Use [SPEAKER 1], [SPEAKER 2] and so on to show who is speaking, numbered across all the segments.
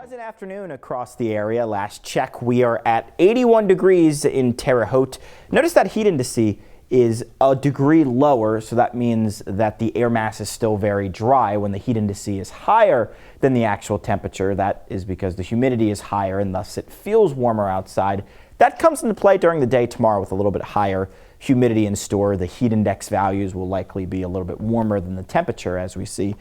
[SPEAKER 1] Pleasant afternoon across the area. Last check, we are at 81 degrees in Terre Haute. Notice that heat index is a degree lower, so that means that the air mass is still very dry. When the heat index is higher than the actual temperature, that is because the humidity is higher and thus it feels warmer outside. That comes into play during the day tomorrow with a little bit higher humidity in store. The heat index values will likely be a little bit warmer than the temperature as we see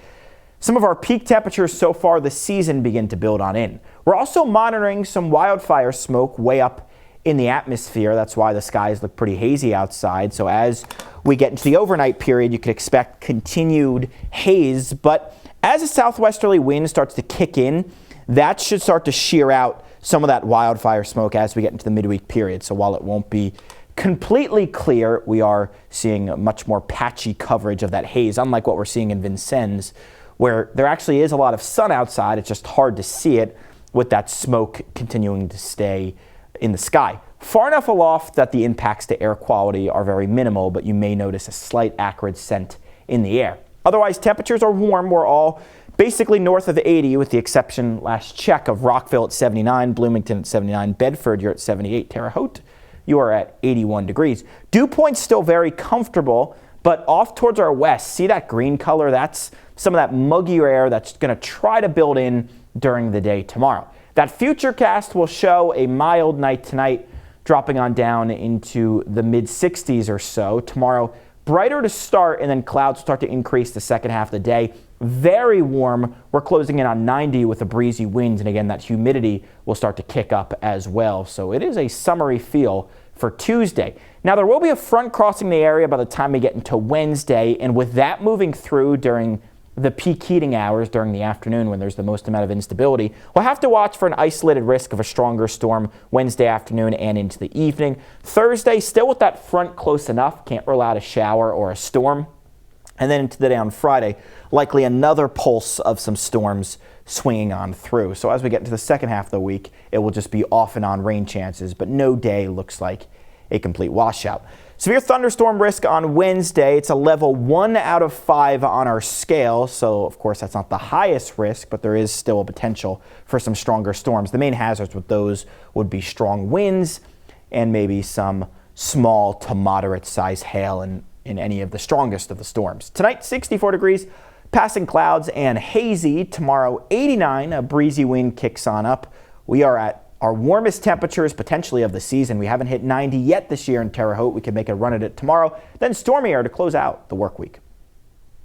[SPEAKER 1] some of our peak temperatures so far this season begin to build on in. We're also monitoring some wildfire smoke way up in the atmosphere. That's why the skies look pretty hazy outside. So as we get into the overnight period, you could expect continued haze. But as a southwesterly wind starts to kick in, that should start to shear out some of that wildfire smoke as we get into the midweek period. So while it won't be completely clear, we are seeing a much more patchy coverage of that haze, unlike what we're seeing in Vincennes, where there actually is a lot of sun outside. It's just hard to see it with that smoke continuing to stay in the sky. Far enough aloft that the impacts to air quality are very minimal, but you may notice a slight acrid scent in the air. Otherwise, temperatures are warm. We're all basically north of 80, with the exception last check of Rockville at 79, Bloomington at 79, Bedford, you're at 78, Terre Haute, you are at 81 degrees. Dew point's still very comfortable, but off towards our west, see that green color? That's some of that muggier air that's going to try to build in during the day tomorrow. That futurecast will show a mild night tonight, dropping on down into the mid-60s or so. Tomorrow, brighter to start, and then clouds start to increase the second half of the day. Very warm. We're closing in on 90 with a breezy wind, and again, that humidity will start to kick up as well. So it is a summery feel for Tuesday. Now, there will be a front crossing the area by the time we get into Wednesday, and with that moving through during the peak heating hours during the afternoon when there's the most amount of instability, we'll have to watch for an isolated risk of a stronger storm Wednesday afternoon and into the evening. Thursday, still with that front close enough, can't rule out a shower or a storm. And then into the day on Friday, likely another pulse of some storms swinging on through. So as we get into the second half of the week, it will just be off and on rain chances, but no day looks like a complete washout. Severe thunderstorm risk on Wednesday. It's a level 1 out of 5 on our scale. So, of course, that's not the highest risk, but there is still a potential for some stronger storms. The main hazards with those would be strong winds and maybe some small to moderate size hail in any of the strongest of the storms. Tonight, 64 degrees, passing clouds and hazy. Tomorrow, 89, a breezy wind kicks on up. We are at our warmest temperatures potentially of the season. We haven't hit 90 yet this year in Terre Haute. We can make a run at it tomorrow. Then stormy air to close out the work week.